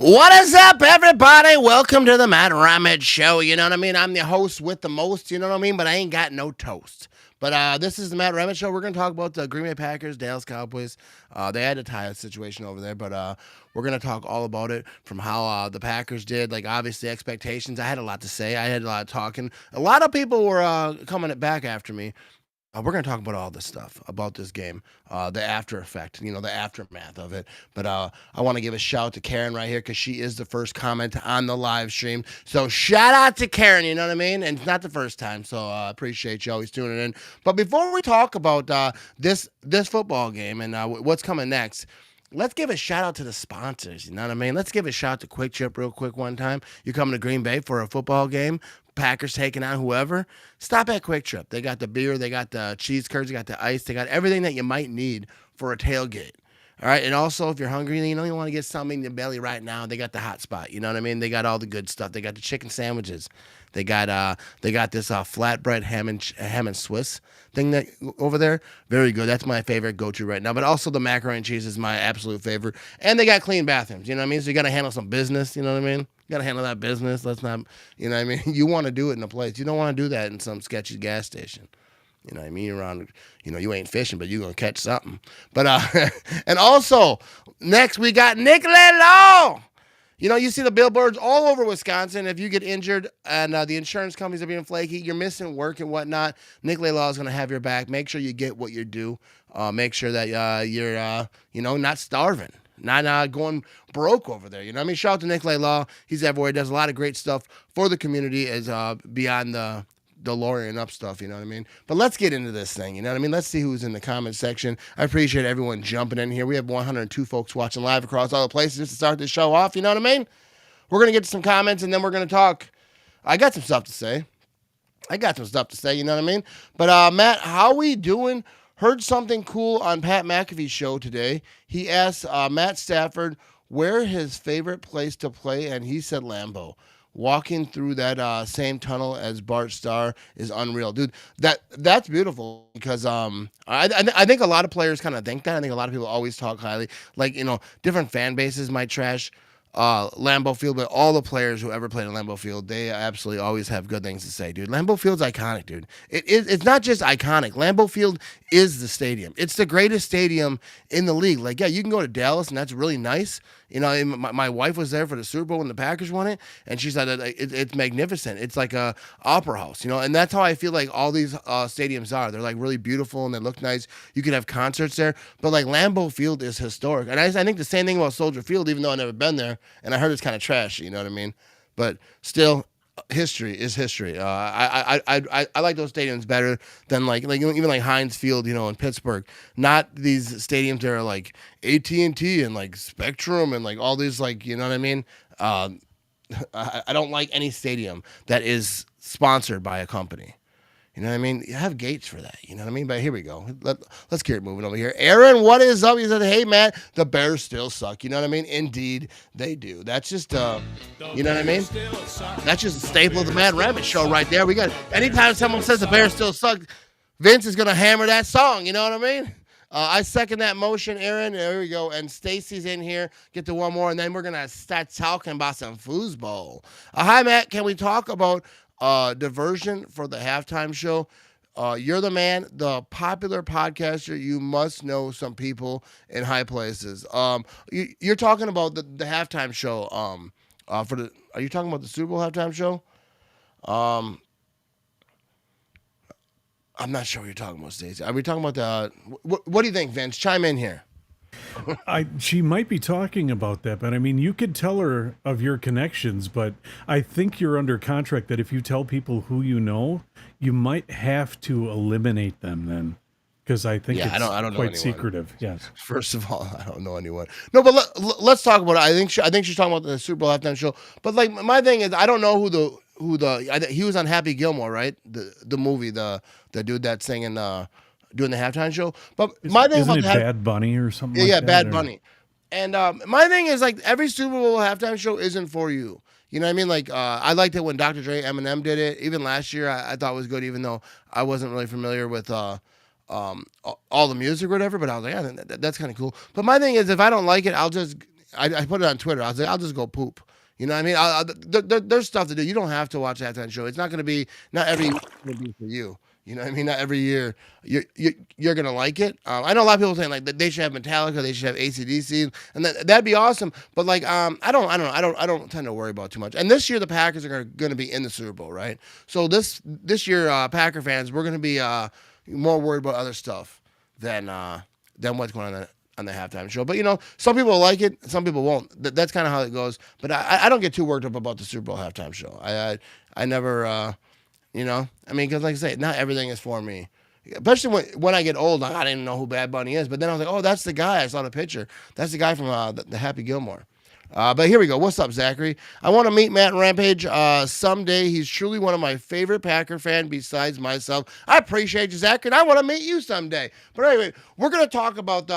What is up, everybody? Welcome to the Matt Ramage Show. You know what I mean? I'm the host with the most, you know what I mean? But I ain't got no toast. But this is the Matt Ramage Show. We're going to talk about the Green Bay Packers, Dallas Cowboys. They had a tie situation over there, but we're going to talk all about it from how the Packers did. Like, obviously, expectations. I had a lot to say. I had a lot of talking. A lot of people were coming back after me. We're going to talk about all this stuff, about this game, the after effect, you know, the aftermath of it. But I want to give a shout to Karen right here because she is the first comment on the live stream. So shout out to Karen, you know what I mean? And it's not the first time, so I appreciate you always tuning in. But before we talk about this football game and what's coming next, let's give a shout out to the sponsors. You know what I mean? Let's give a shout out to Quick Trip real quick one time. You're coming to Green Bay for a football game. Packers taking on whoever. Stop at Quick Trip. They got the beer. They got the cheese curds. They got the ice. They got everything that you might need for a tailgate. All right. And also, if you're hungry and you want to get something in your belly right now, they got the hot spot. You know what I mean? They got all the good stuff. They got the chicken sandwiches. They got this flatbread ham and Swiss thing that over there. Very good. That's my favorite go-to right now. But also the macaroni and cheese is my absolute favorite. And they got clean bathrooms. You know what I mean? So you got to handle some business. You know what I mean? You got to handle that business. Let's not, you know what I mean? You want to do it in a place. You don't want to do that in some sketchy gas station. You know what I mean? You're around, you know, you ain't fishing, but you're going to catch something. But, and also, next we got Nicolay Law. You know, you see the billboards all over Wisconsin. If you get injured and the insurance companies are being flaky, you're missing work and whatnot, Nicolay Law is going to have your back. Make sure you get what you're due. Make sure that you're, you know, not starving. Not going broke over there. You know what I mean? Shout out to Nicolay Law. He's everywhere. He does a lot of great stuff for the community as beyond the lawyering up stuff, you know what I mean? But let's get into this thing, you know what I mean? Let's see who's in the comment section. I appreciate everyone jumping in here. We have 102 folks watching live across all the places just to start this show off, you know what I mean? We're going to get to some comments, and then we're going to talk. I got some stuff to say, you know what I mean? But, Matt, how we doing? Heard something cool on Pat McAfee's show today. He asked Matt Stafford where his favorite place to play, and he said Lambeau. Walking through that same tunnel as Bart Starr is unreal, dude. That's beautiful because I think a lot of players kind of think that. I think a lot of people always talk highly, like, you know, different fan bases might trash Lambeau Field, but all the players who ever played in Lambeau Field, they absolutely always have good things to say, dude. Lambeau Field's iconic, dude. It's not just iconic. Lambeau Field is the stadium. It's the greatest stadium in the league. Like, yeah, you can go to Dallas, and that's really nice. You know, my wife was there for the Super Bowl when the Packers won it, and she said that it's magnificent. It's like a opera house, you know, and that's how I feel like all these stadiums are. They're like really beautiful and they look nice. You can have concerts there, but like Lambeau Field is historic, and I think the same thing about Soldier Field, even though I've never been there, and I heard it's kind of trashy. You know what I mean? But still, history is history. I like those stadiums better than like even like Heinz Field, you know, in Pittsburgh. Not these stadiums that are like AT&T and like Spectrum and like all these, like, you know what I mean? I don't like any stadium that is sponsored by a company. You know what I mean? You have gates for that. You know what I mean? But here we go. Let's keep it moving over here. Aaron, what is up? He said, hey, Matt, the Bears still suck. You know what I mean? Indeed, they do. That's just, you know what I mean? That's just a staple of the Matt Ramage Show right there. We got, anytime someone says the Bears still suck, Vince is going to hammer that song. You know what I mean? I second that motion, Aaron. There we go. And Stacy's in here. Get to one more, and then we're going to start talking about some foosball. Hi, Matt. Can we talk about diversion for the halftime show. You're the man, the popular podcaster. You must know some people in high places. You're talking about the halftime show. Are you talking about the Super Bowl halftime show? Um, I'm not sure what you're talking about, Stacey. Are we talking about the? What do you think, Vince? Chime in here. She might be talking about that, but I mean, you could tell her of your connections, but I think you're under contract that if you tell people who you know, you might have to eliminate them then, because I think Yeah, it's I don't know quite anyone. secretive. Yes. First of all, I don't know anyone. No, but let's talk about it. I think she's talking about the Super Bowl halftime show. But like my thing is, I don't know he was on Happy Gilmore, right? The movie, the dude that's singing doing the halftime show. But my thing Isn't about it Bad Bunny or something like yeah, that? Bad Or Bunny. And my thing is like every Super Bowl halftime show isn't for you. You know what I mean? Like I liked it when Dr. Dre, Eminem did it. Even last year, I thought it was good, even though I wasn't really familiar with all the music or whatever. But I was like, yeah, that's kind of cool. But my thing is, if I don't like it, I put it on Twitter. I was like, I'll just go poop. You know what I mean? There's stuff to do. You don't have to watch that halftime show. It's not going to be not every year gonna be for you. You know what I mean? Not every year you're gonna like it. I know a lot of people saying like that they should have Metallica, they should have ACDC, and that'd be awesome. But like I don't tend to worry about it too much. And this year the Packers are going to be in the Super Bowl, right? So this year Packer fans we're going to be more worried about other stuff than what's going on the halftime show. But you know, some people like it, some people won't. That's kind of how it goes. But I don't get too worked up about the Super Bowl halftime show. I never. You know, I mean, because like I say, not everything is for me. Especially when I get old, I didn't know who Bad Bunny is. But then I was like, oh, that's the guy. I saw the picture. That's the guy from the Happy Gilmore. But here we go. What's up, Zachary? I want to meet Matt Rampage someday. He's truly one of my favorite Packer fans besides myself. I appreciate you, Zachary, and I want to meet you someday. But anyway, we're going to talk about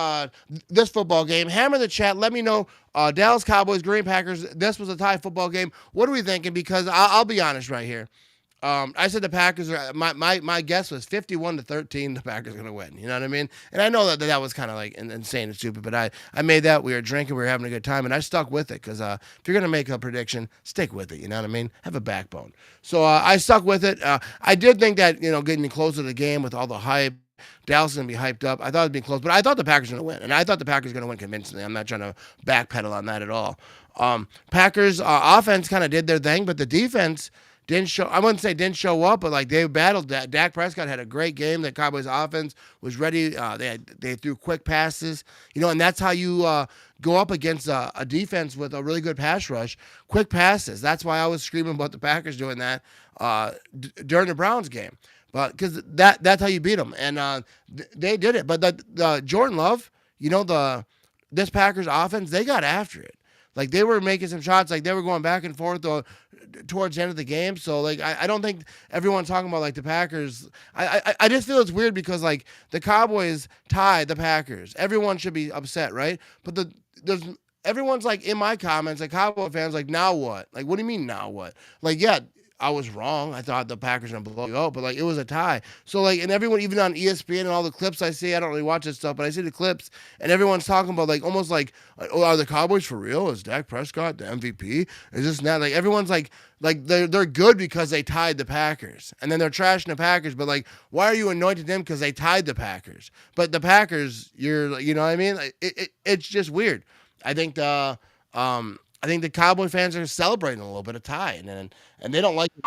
this football game. Hammer the chat. Let me know. Dallas Cowboys, Green Packers. This was a tie football game. What are we thinking? Because I'll be honest right here. I said the Packers are my guess was 51-13. The Packers are gonna win. You know what I mean? And I know that was kind of like insane and stupid, but I made that. We were drinking, we were having a good time, and I stuck with it because if you're gonna make a prediction, stick with it. You know what I mean? Have a backbone. So I stuck with it. I did think that getting closer to the game with all the hype. Dallas is going to be hyped up. I thought it'd be close, but I thought the Packers were going to win, and I thought the Packers were going to win convincingly. I'm not trying to backpedal on that at all. Packers offense kind of did their thing, but the defense didn't show. I wouldn't say didn't show up, but like they battled. Dak Prescott had a great game. The Cowboys offense was ready. They threw quick passes, and that's how you go up against a defense with a really good pass rush. Quick passes. That's why I was screaming about the Packers doing that during the Browns game. But because that's how you beat them, and they did it. But the Jordan Love, this Packers offense, they got after it. Like they were making some shots, like they were going back and forth towards the end of the game. So like I don't think everyone's talking about like the Packers. I just feel it's weird because like the Cowboys tied the Packers. Everyone should be upset, right? But everyone's like in my comments, like Cowboy fans, like now what? Like what do you mean now what? Like yeah. I was wrong. I thought the Packers were going to blow you out, but like it was a tie. So like, and everyone, even on ESPN and all the clips I see, I don't really watch this stuff, but I see the clips, and everyone's talking about like almost like, oh, are the Cowboys for real? Is Dak Prescott the MVP? Is this not like everyone's like they're good because they tied the Packers, and then they're trashing the Packers, but like why are you anointing them because they tied the Packers? But the Packers, you know what I mean? Like, it's just weird. I think the Cowboy fans are celebrating a little bit of tie, and they don't like it.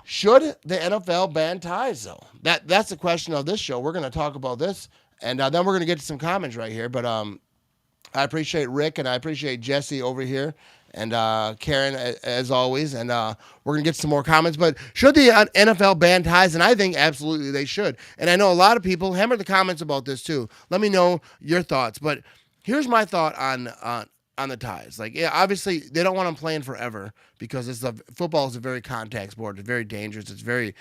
Should the NFL ban ties, though? That's the question of this show. We're going to talk about this, and then we're going to get to some comments right here. But I appreciate Rick, and I appreciate Jesse over here, and Karen, as always. And we're going to get some more comments. But should the NFL ban ties? And I think absolutely they should. And I know a lot of people hammer the comments about this, too. Let me know your thoughts. But here's my thought on the ties. Like, yeah, obviously they don't want them playing forever because football is a very contact sport. It's very dangerous. It's very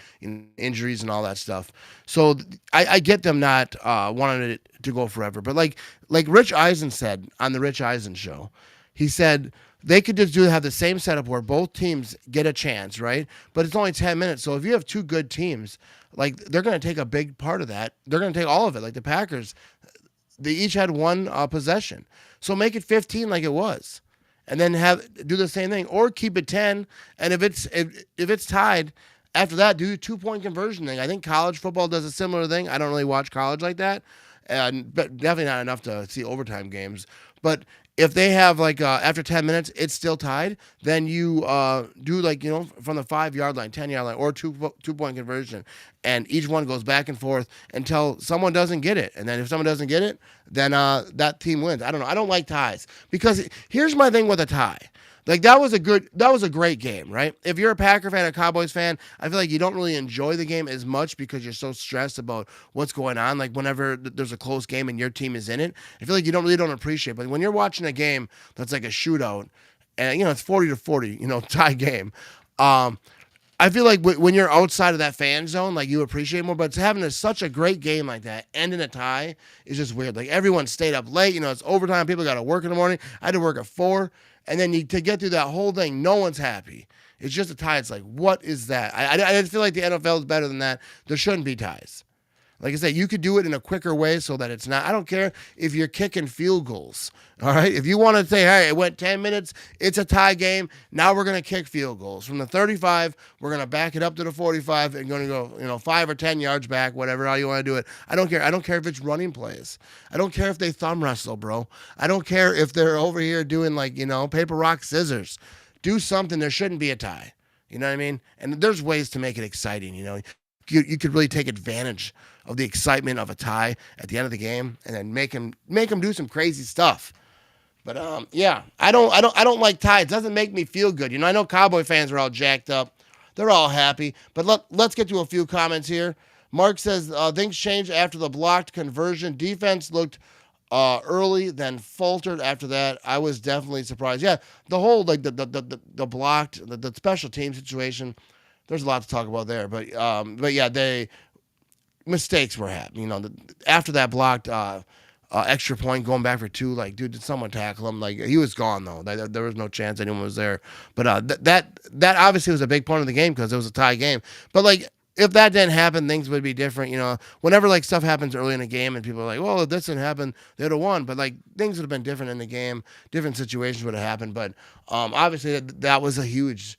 injuries and all that stuff. So I get them not wanting it to go forever. But like Rich Eisen said on the Rich Eisen show, he said they could just have the same setup where both teams get a chance, right? But it's only 10 minutes. So if you have two good teams, like they're going to take a big part of that. They're going to take all of it. Like the Packers, they each had one possession. So make it 15 like it was. and then do the same thing, or keep it 10. And if it's tied, after that, do 2 point conversion thing. I think college football does a similar thing. I don't really watch college like that, and but definitely not enough to see overtime games. But if they have like after 10 minutes, it's still tied, then you do like from the 5 yard line, 10 yard line, or 2 point conversion, and each one goes back and forth until someone doesn't get it, and then if someone doesn't get it, then that team wins. I don't know. I don't like ties because here's my thing with a tie. Like that was a great game, right? If you're a Packer fan, a Cowboys fan, I feel like you don't really enjoy the game as much because you're so stressed about what's going on. Like whenever there's a close game and your team is in it, I feel like you don't appreciate it. But when you're watching a game that's like a shootout, and it's 40-40, tie game. I feel like when you're outside of that fan zone, like you appreciate it more. But it's having such a great game like that, end in a tie, is just weird. Like everyone stayed up late. It's overtime. People got to work in the morning. I had to work at 4. And then to get through that whole thing, no one's happy. It's just a tie. It's like, what is that? I feel like the NFL is better than that. There shouldn't be ties. Like I said, you could do it in a quicker way so that it's not. I don't care if you're kicking field goals. All right. If you want to say, hey, it went 10 minutes, it's a tie game. Now we're going to kick field goals. From the 35, we're going to back it up to the 45 and going to go, 5 or 10 yards back, whatever, how you want to do it. I don't care. I don't care if it's running plays. I don't care if they thumb wrestle, bro. I don't care if they're over here doing like, paper, rock, scissors. Do something. There shouldn't be a tie. You know what I mean? And there's ways to make it exciting, You could really take advantage of the excitement of a tie at the end of the game, and then make them do some crazy stuff. But yeah, I don't like ties. It doesn't make me feel good. I know Cowboy fans are all jacked up. They're all happy. But let's get to a few comments here. Mark says things changed after the blocked conversion. Defense looked early, then faltered after that. I was definitely surprised. Yeah, the whole like the blocked the special team situation. There's a lot to talk about there, but yeah, mistakes were happening. After that blocked extra point going back for 2, like, dude, did someone tackle him? Like, he was gone though. There was no chance anyone was there. But that obviously was a big part of the game because it was a tie game. But like, if that didn't happen, things would be different. Whenever like stuff happens early in a game and people are like, well, if this didn't happen, they'd have won. But like, things would have been different in the game. Different situations would have happened. But obviously that was a huge,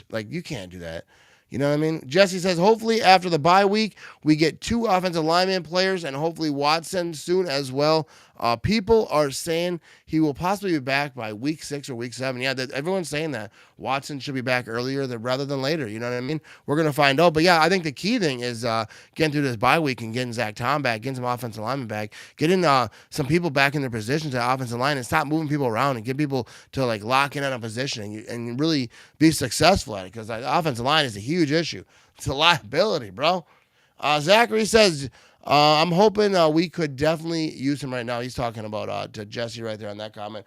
like, you can't do that. You know what I mean? Jesse says, hopefully after the bye week, we get 2 offensive lineman players and hopefully Watson soon as well. People are saying he will possibly be back by week 6 or week 7. Yeah, everyone's saying that. Watson should be back earlier rather than later. You know what I mean? We're going to find out. But yeah, I think the key thing is getting through this bye week and getting Zach Tom back, getting some offensive linemen back, getting some people back in their positions at offensive line and stop moving people around and get people to like lock in on a position and really be successful at it because the offensive line is a huge issue. It's a liability, bro. Zachary says, I'm hoping we could definitely use him right now. He's talking about to Jesse right there on that comment.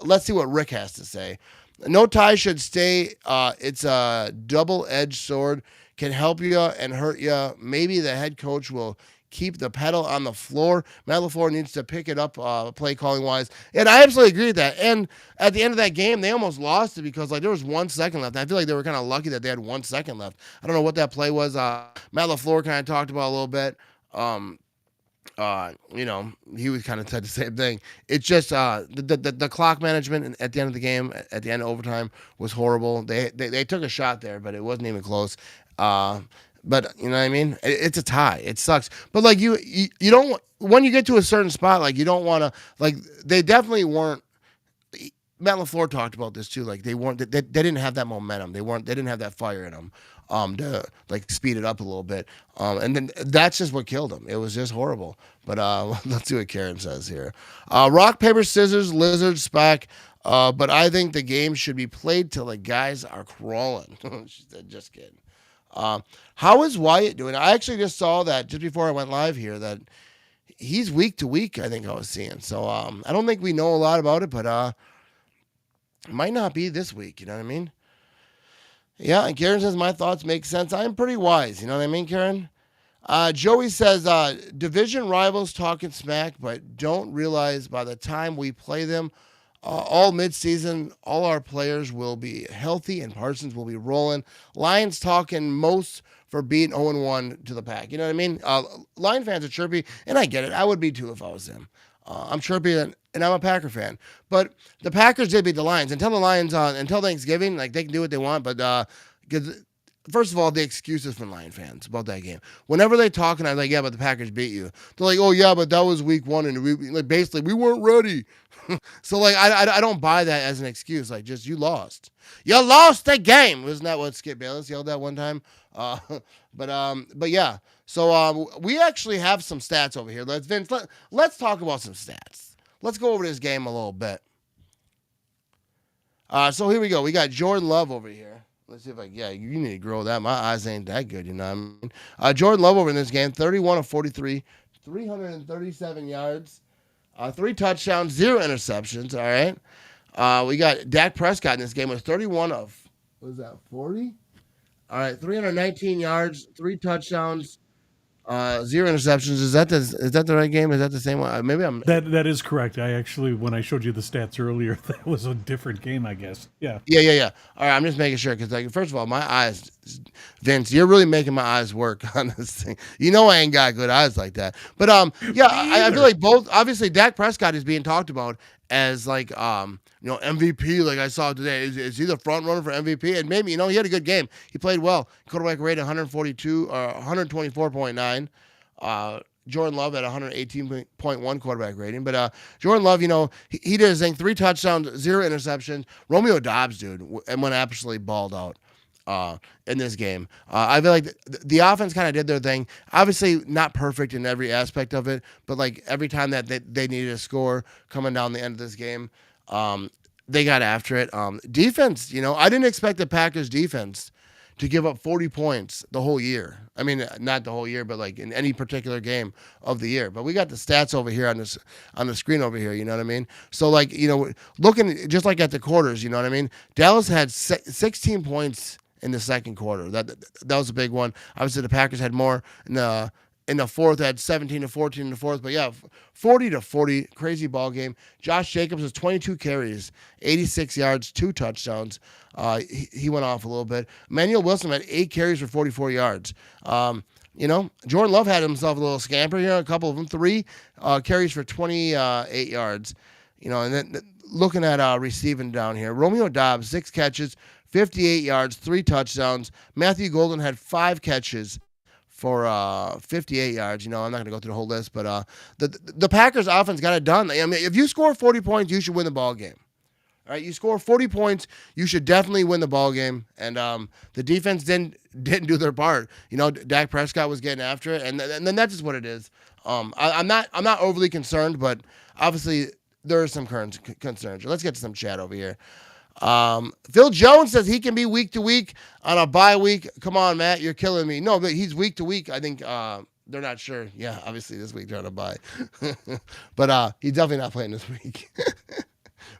Let's see what Rick has to say. No tie should stay. It's a double-edged sword. Can help you and hurt you. Maybe the head coach will keep the pedal on the floor. Matt LaFleur needs to pick it up play calling wise. And I absolutely agree with that. And at the end of that game, they almost lost it because like there was 1 second left. I feel like they were kind of lucky that they had 1 second left. I don't know what that play was. Matt LaFleur kind of talked about a little bit. He was kind of said the same thing. It's just the clock management at the end of the game, at the end of overtime, was horrible. They took a shot there, but it wasn't even close. But you know what I mean? It's a tie. It sucks. But like you don't, when you get to a certain spot, like you don't want to, like they definitely weren't. Matt LaFleur talked about this too. Like they didn't have that momentum. They didn't have that fire in them. To like speed it up a little bit. And then that's just what killed him. It was just horrible. But let's see what Karen says here. Rock, paper, scissors, lizard, Spack. But I think the game should be played till the guys are crawling. She said, just kidding. How is Wyatt doing? I actually just saw that just before I went live here that he's week to week, I think I was seeing. So I don't think we know a lot about it, but it might not be this week. You know what I mean? Yeah, and Karen says, my thoughts make sense. I'm pretty wise. You know what I mean, Karen? Joey says, division rivals talking smack, but don't realize by the time we play them all midseason, all our players will be healthy and Parsons will be rolling. Lions talking most for being 0-1 to the Pack. You know what I mean? Lion fans are chirpy, and I get it. I would be too if I was them. I'm chirpy, and I'm a Packer fan. But the Packers did beat the Lions. Until the Lions until Thanksgiving, like they can do what they want. But because first of all, the excuses from Lion fans about that game. Whenever they talk, and I'm like, yeah, but the Packers beat you. They're like, oh yeah, but that was week one, and we like basically we weren't ready. So like I don't buy that as an excuse. Like just you lost. You lost the game. Wasn't that what Skip Bayless yelled at one time? Uh, but yeah. So we actually have some stats over here. Let's talk about some stats. Let's go over this game a little bit. So here we go. We got Jordan Love over here. Let's see if yeah, you need to grow that. My eyes ain't that good, you know what I mean? Jordan Love over in this game, 31 of 43, 337 yards, 3 touchdowns, 0 interceptions, all right? We got Dak Prescott in this game with 31 of, what is that, 40? All right, 319 yards, 3 touchdowns, 0 interceptions. Is that the right game? Is that the same one? Maybe I'm. That is correct. I actually, when I showed you the stats earlier, that was a different game, I guess. Yeah. Yeah. All right, I'm just making sure because, like, first of all, my eyes, Vince, you're really making my eyes work on this thing. You know, I ain't got good eyes like that. But yeah, I feel like both. Obviously, Dak Prescott is being talked about as like MVP. Like I saw today, is he the front runner for MVP? And maybe he had a good game. He played well. Quarterback rate 142 or 124.9. Jordan Love at 118.1 quarterback rating. But Jordan Love, he did his thing, 3 touchdowns, 0 interceptions. Romeo Doubs, dude, and went absolutely balled out in this game. I feel like the offense kind of did their thing. Obviously, not perfect in every aspect of it, but like every time that they needed a score coming down the end of this game, they got after it. Defense, I didn't expect the Packers defense to give up 40 points the whole year. I mean, not the whole year, but like in any particular game of the year. But we got the stats over here on the screen over here, you know what I mean? So like, looking just like at the quarters, you know what I mean? Dallas had 16 points in the second quarter. That was a big one. Obviously the Packers had more in the fourth, had 17 to 14 in the fourth, but yeah, 40 to 40, crazy ball game. Josh Jacobs has 22 carries, 86 yards, 2 touchdowns. He went off a little bit. Emmanuel Wilson had 8 carries for 44 yards. Jordan Love had himself a little scamper here, a couple of them, 3 carries for 28 yards. And then looking at receiving down here, Romeo Doubs, 6 catches, 58 yards, 3 touchdowns. Matthew Golden had 5 catches for 58 yards. I'm not going to go through the whole list, but the Packers offense got it done. I mean, if you score 40 points, you should win the ball game. All right, you score 40 points, you should definitely win the ball game. And the defense didn't do their part. Dak Prescott was getting after it, and then that's just what it is. I'm not overly concerned, but obviously there are some concerns. Let's get to some chat over here. Phil Jones says he can be week to week on a bye week. Come on, Matt, you're killing me. No, but he's week to week. I think they're not sure. Yeah, obviously this week they're on a bye, but he's definitely not playing this week.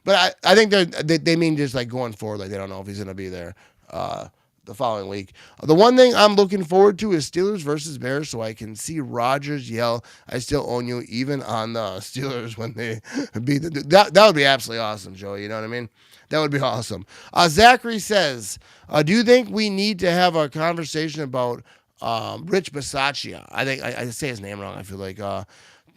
But I think they mean just like going forward, like they don't know if he's going to be there the following week. The one thing I'm looking forward to is Steelers versus Bears, so I can see Rodgers yell, "I still own you," even on the Steelers when they beat that would be absolutely awesome, Joey. You know what I mean? That would be awesome. Zachary says, do you think we need to have a conversation about Rich Bisaccia? I think I say his name wrong. I feel like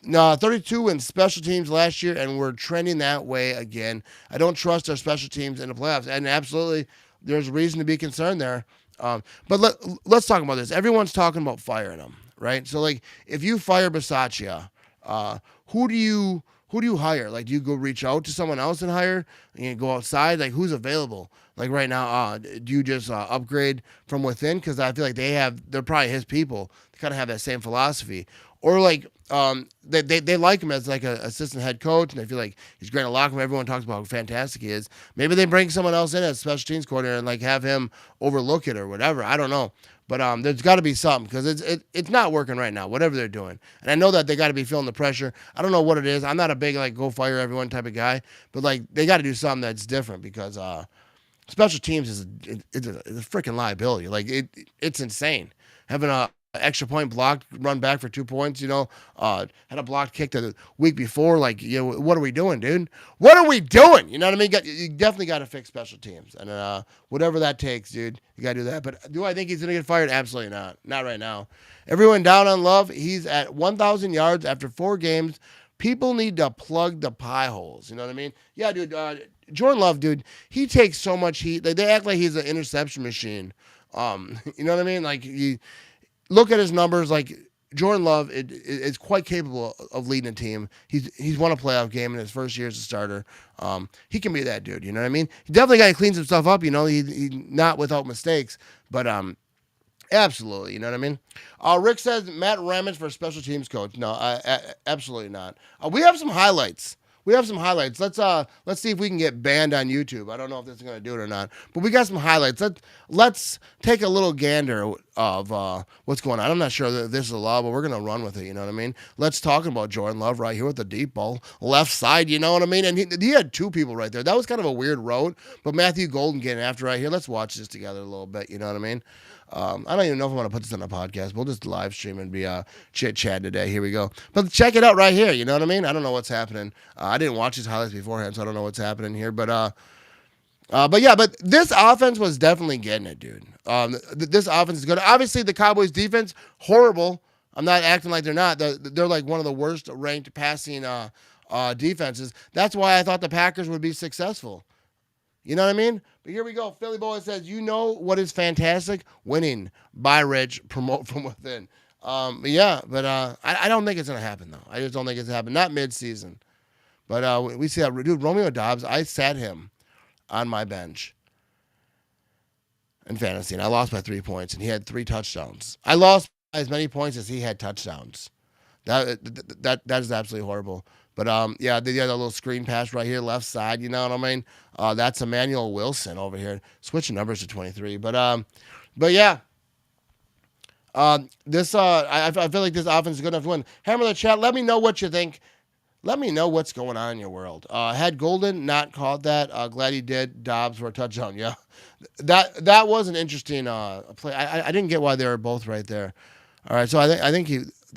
no, 32 in special teams last year, and we're trending that way again. I don't trust our special teams in the playoffs, and absolutely, there's reason to be concerned there. But let's talk about this. Everyone's talking about firing him, right? So, like, if you fire Bisaccia, who do you hire? Like, do you go reach out to someone else and hire? And you go outside? Like, who's available? Like right now, do you just upgrade from within? Because I feel like they're probably his people. They kind of have that same philosophy. Or like they like him as like an assistant head coach, and they feel like he's great in the locker room. Everyone talks about how fantastic he is. Maybe they bring someone else in as special teams coordinator and like have him overlook it or whatever. I don't know. But there's got to be something because it's not working right now, whatever they're doing. And I know that they got to be feeling the pressure. I don't know what it is. I'm not a big like go fire everyone type of guy, but like they got to do something that's different because special teams is a freaking liability. Like it's insane having a extra point blocked, run back for 2 points. Had a blocked kick the week before. Like what are we doing, dude? What are we doing? You know what I mean? You definitely got to fix special teams, and whatever that takes, dude, you got to do that. But do I think he's gonna get fired? Absolutely not. Not right now. Everyone down on Love. He's at 1,000 yards after 4 games People need to plug the pie holes. You know what I mean? Yeah, dude. Jordan Love, dude, he takes so much heat. Like, they act like he's an interception machine. You know what I mean? Like, you look at his numbers. Like, Jordan Love is quite capable of leading a team. He's won a playoff game in his first year as a starter. He can be that dude. You know what I mean? He definitely got to clean some stuff up. You know, he not without mistakes, but absolutely. You know what I mean? Rick says Matt Ramage for special teams coach. No, absolutely not. We have some highlights. Let's see if we can get banned on YouTube. I don't know if this is gonna do it or not, but we got some highlights. Let's take a little gander of what's going on. I'm not sure that this is a law, but we're gonna run with it. You know what I mean? Let's talk about Jordan Love right here with the deep ball, left side. You know what I mean? And he had two people right there. That was kind of a weird road, but Matthew Golden getting after right here. Let's watch this together a little bit. You know what I mean? I don't even know if I want to put this on a podcast. We'll just live stream and be chit chat today. Here we go. But check it out right here. You know what I mean? I don't know what's happening. I didn't watch these highlights beforehand, so I don't know what's happening here. But this offense was definitely getting it, dude. This offense is good. Obviously, the Cowboys defense horrible. I'm not acting like they're not. They're like one of the worst ranked passing defenses. That's why I thought the Packers would be successful. You know what I mean? But here we go. Philly Boy says, you know what is fantastic? Winning. Buy rich, promote from within. I don't think it's going to happen, though. I just don't think it's going to happen. Not mid-season. But we see that. Dude, Romeo Dobbs, I sat him on my bench in fantasy, and I lost by 3 points, and he had 3 touchdowns. I lost by as many points as he had touchdowns. That is absolutely horrible. But they had a little screen pass right here, left side. You know what I mean? That's Emmanuel Wilson over here, switching numbers to 23. But yeah, this I feel like this offense is good enough to win. Hammer the chat. Let me know what you think. Let me know what's going on in your world. Had Golden not called that, glad he did. Dobbs for a touchdown. Yeah, that was an interesting play. I didn't get why they were both right there. All right, so I think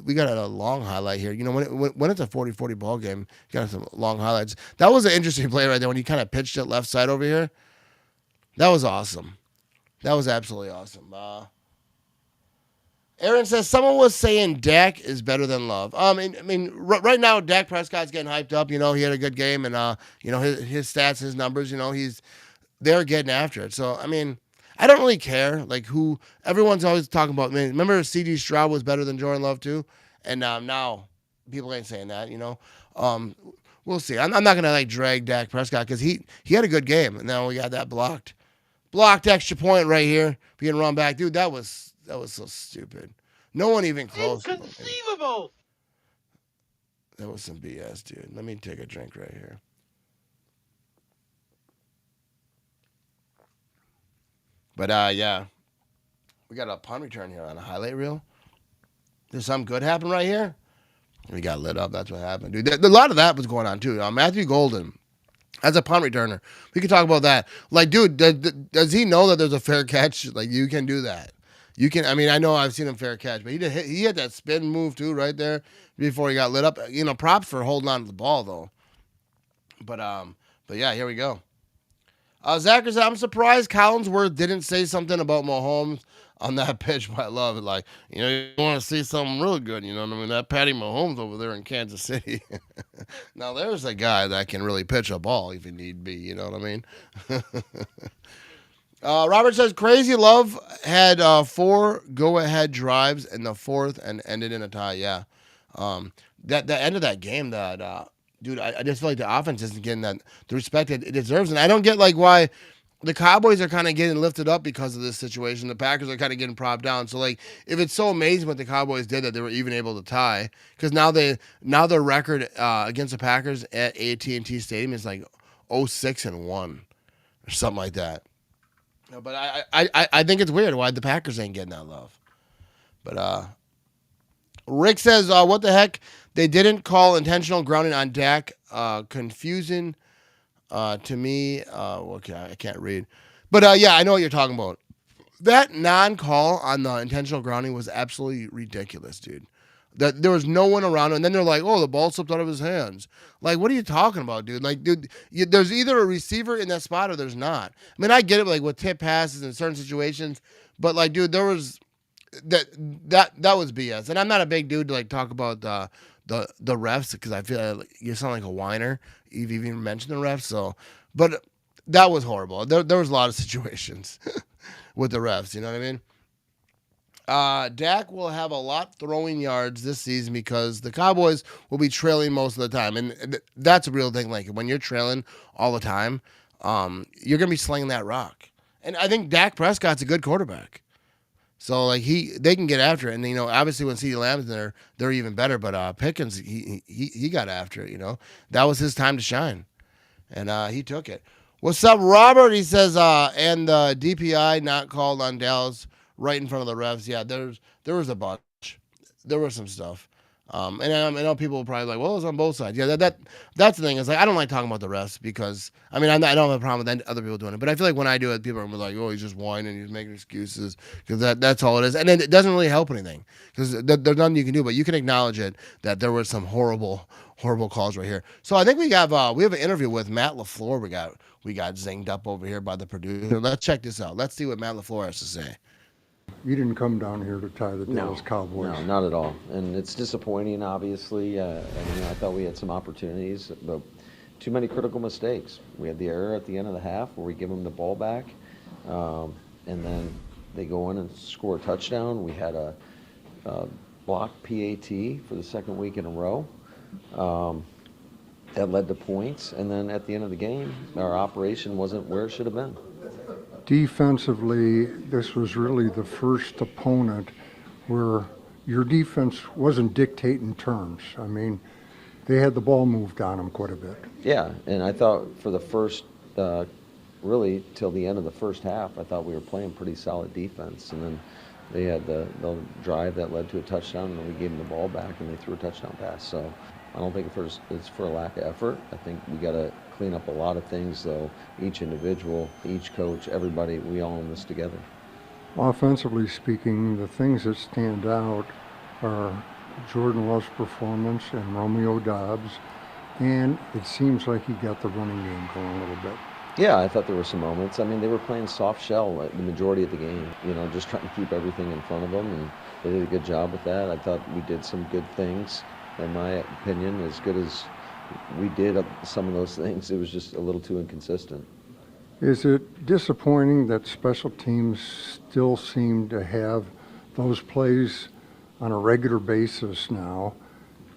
we got a long highlight here. You know, when it's a 40-40 ball game, you got some long highlights. That was an interesting play right there when he kind of pitched it left side over here. That was awesome. That was absolutely awesome. Aaron says someone was saying Dak is better than Love. Right now Dak Prescott's getting hyped up. You know, he had a good game, and his stats, his numbers. You know, they're getting after it. So I mean, I don't really care. Like, who everyone's always talking about. Man, remember C.D. Stroud was better than Jordan Love too, and now people ain't saying that. You know, we'll see. I'm not gonna like drag Dak Prescott because he had a good game, and now we got that blocked extra point right here being run back, dude. That was so stupid. No one even close. Inconceivable. That was some BS, dude. Let me take a drink right here. But yeah, we got a punt return here on a highlight reel. There's something good happen right here. We got lit up. That's what happened, dude. A lot of that was going on too. Matthew Golden, as a punt returner, we can talk about that. Like, dude, does he know that there's a fair catch? Like, you can do that. You can. I mean, I know I've seen him fair catch, but he had that spin move too right there before he got lit up. You know, props for holding on to the ball though. But yeah, here we go. Zachary said, I'm surprised Collinsworth didn't say something about Mahomes on that pitch, but I love it. Like, you want to see something real good, you know what I mean? That Patty Mahomes over there in Kansas City. Now, there's a guy that can really pitch a ball if he need be, you know what I mean? Robert says, Crazy Love had 4 go-ahead drives in the 4th and ended in a tie. Yeah. That end of that game, dude, I just feel like the offense isn't getting the respect it deserves. And I don't get like why the Cowboys are kind of getting lifted up because of this situation. The Packers are kind of getting propped down. So like, if it's so amazing what the Cowboys did that they were even able to tie, because now their record against the Packers at AT&T Stadium is like 0-6-1 or something like that. But I think it's weird why the Packers ain't getting that love. But Rick says, what the heck? They didn't call intentional grounding on Dak. Confusing to me. Okay, I can't read. But yeah, I know what you're talking about. That non-call on the intentional grounding was absolutely ridiculous, dude. That there was no one around him, and then they're like, "Oh, the ball slipped out of his hands." Like, what are you talking about, dude? Like, dude, there's either a receiver in that spot or there's not. I mean, I get it, like with tip passes in certain situations, but like, dude, there was that was BS. And I'm not a big dude to like talk about the the refs because I feel like you sound like a whiner. You've even mentioned the refs, so but that was horrible. There was a lot of situations with the refs. You know what I mean? Dak will have a lot throwing yards this season because the Cowboys will be trailing most of the time, and that's a real thing. Like when you're trailing all the time, you're gonna be slinging that rock. And I think Dak Prescott's a good quarterback, so like they can get after it. And obviously when CeeDee Lamb's there, they're even better. But Pickens, he got after it. That was his time to shine, and he took it. What's up, Robert? He says, and the DPI not called on Dallas right in front of the refs. Yeah, there was a bunch. There was some stuff. And I know people will probably like, well, it was on both sides. Yeah, that's the thing. Is like I don't like talking about the refs because I don't have a problem with other people doing it. But I feel like when I do it, people are like, oh, he's just whining, he's making excuses because that's all it is. And then it doesn't really help anything because there's nothing you can do. But you can acknowledge it that there was some horrible calls right here. So I think we have an interview with Matt LaFleur. We got zinged up over here by the producer. Let's check this out. Let's see what Matt LaFleur has to say. You didn't come down here to tie the Dallas Cowboys. No, not at all. And it's disappointing, obviously. I thought we had some opportunities, but too many critical mistakes. We had the error at the end of the half where we give them the ball back, and then they go in and score a touchdown. We had a blocked PAT for the second week in a row. That led to points. And then at the end of the game, our operation wasn't where it should have been. Defensively, this was really the first opponent where your defense wasn't dictating terms. They had the ball moved on them quite a bit. Yeah, and I thought for the first, really till the end of the first half, I thought we were playing pretty solid defense. And then they had the drive that led to a touchdown, and then we gave them the ball back, and they threw a touchdown pass. So I don't think it's for a lack of effort. I think we got to clean up a lot of things, though. Each individual, each coach, everybody, we all in this together. Offensively speaking, the things that stand out are Jordan Love's performance and Romeo Doubs, and it seems like he got the running game going a little bit. Yeah, I thought there were some moments. They were playing soft shell the majority of the game, just trying to keep everything in front of them, and they did a good job with that. I thought we did some good things. In my opinion, as good as we did some of those things, it was just a little too inconsistent. Is it disappointing that special teams still seem to have those plays on a regular basis now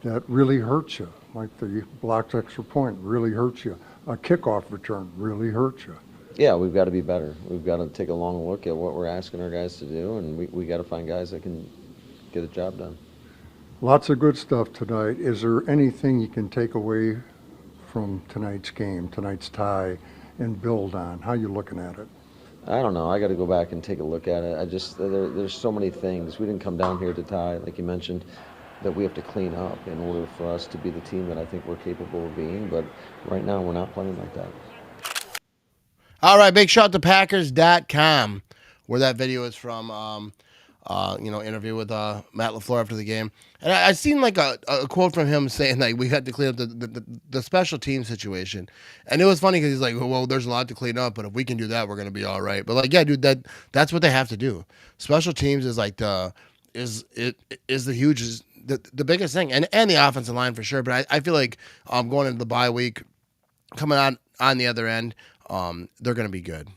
that really hurt you? Like the blocked extra point really hurts you. A kickoff return really hurts you. Yeah, we've got to be better. We've got to take a long look at what we're asking our guys to do, and we got to find guys that can get the job done. Lots of good stuff tonight. Is there anything you can take away from tonight's game, tonight's tie, and build on? How you looking at it? I don't know. I got to go back and take a look at it. There's so many things. We didn't come down here to tie, like you mentioned, that we have to clean up in order for us to be the team that I think we're capable of being. But right now, we're not playing like that. All right, big shout out to Packers.com, where that video is from. Interview with Matt LaFleur after the game. And I seen like a quote from him saying like we had to clean up the special team situation. And it was funny because he's like, well, there's a lot to clean up, but if we can do that, we're going to be all right. But like, yeah, dude, that's what they have to do. Special teams is like the biggest thing. And the offensive line for sure. But I feel like going into the bye week, coming on the other end, they're going to be good.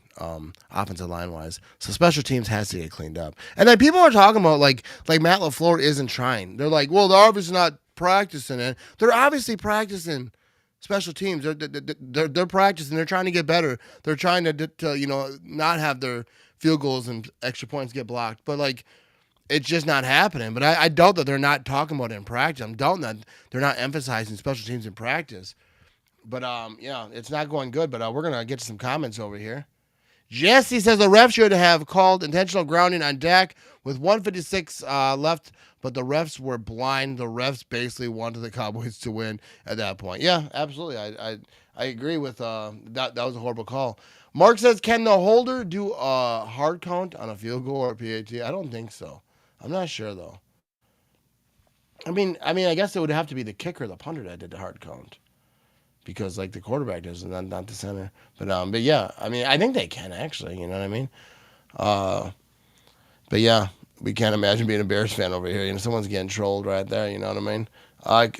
Offensive line wise, so special teams has to get cleaned up. And then people are talking about like Matt LaFleur isn't trying. They're like, well, they're obviously not practicing it. They're obviously practicing special teams. They're practicing. They're trying to get better. They're trying to not have their field goals and extra points get blocked. But like, it's just not happening. But I doubt that they're not talking about it in practice. I'm doubting that they're not emphasizing special teams in practice. But it's not going good. But we're gonna get some comments over here. Jesse says the ref should have called intentional grounding on Dak with 1:56 left, but the refs were blind. The refs basically wanted the Cowboys to win at that point. Yeah, absolutely. I agree with that. That was a horrible call. Mark says, can the holder do a hard count on a field goal or PAT? I don't think so. I'm not sure though. I guess it would have to be the kicker, the punter that did the hard count. Because like the quarterback does, not the center. But yeah, I think they can actually. You know what I mean? But yeah, we can't imagine being a Bears fan over here. Someone's getting trolled right there. You know what I mean? I,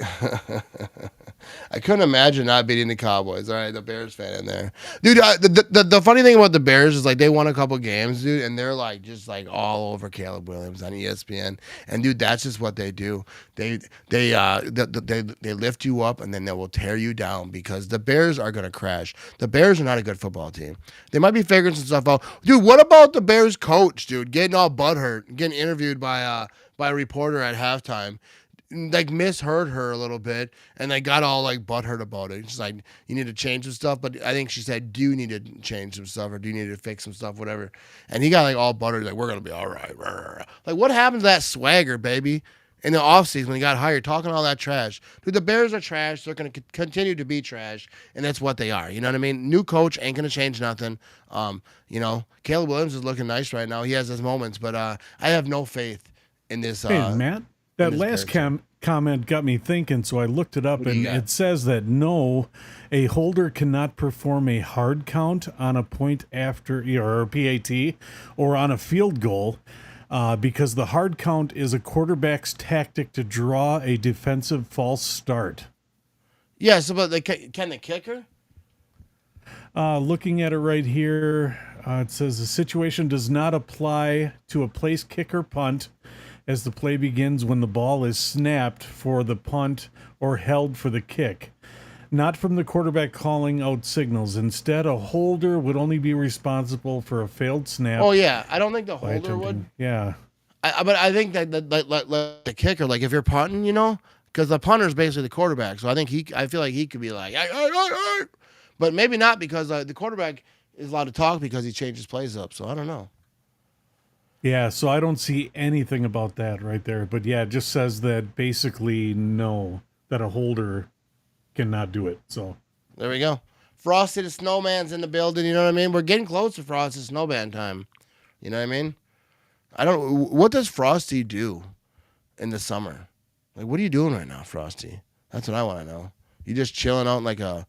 I couldn't imagine not beating the Cowboys. All right, the Bears fan in there, dude. The funny thing about the Bears is like they won a couple games, dude, and they're like just like all over Caleb Williams on ESPN. And dude, that's just what they do. They lift you up and then they will tear you down because the Bears are gonna crash. The Bears are not a good football team. They might be figuring some stuff out, dude. What about the Bears coach, dude? Getting all butthurt, getting interviewed by a reporter at halftime, like misheard her a little bit and they got all like butthurt about it. She's like, you need to change some stuff, but I think she said, do you need to change some stuff or do you need to fix some stuff, whatever. And he got like all buttered, like, we're gonna be all right. Like, what happened to that swagger, baby, in the offseason when he got hired, talking all that trash? Dude, the Bears are trash. They're gonna continue to be trash, and that's what they are. You know what I mean? New coach ain't gonna change nothing. Caleb Williams is looking nice right now. He has his moments, but I have no faith in this. Hey, Matt, that last comment got me thinking, so I looked it up, and it says that no, a holder cannot perform a hard count on a point after or PAT or on a field goal because the hard count is a quarterback's tactic to draw a defensive false start. Yeah, so but can the kicker? Looking at it right here, it says the situation does not apply to a place kick or punt as the play begins when the ball is snapped for the punt or held for the kick, not from the quarterback calling out signals. Instead, a holder would only be responsible for a failed snap. Oh, yeah. I don't think the holder would. Yeah. But I think that the kicker, like if you're punting, because the punter is basically the quarterback. So I feel like he could be like, hey. But maybe not because the quarterback is allowed to talk because he changes plays up. So I don't know. Yeah, so I don't see anything about that right there. But yeah, it just says that basically no, that a holder cannot do it. So there we go. Frosty the Snowman's in the building, you know what I mean? We're getting close to Frosty the Snowman time. You know what I mean? What does Frosty do in the summer? Like, what are you doing right now, Frosty? That's what I want to know. You just chilling out like a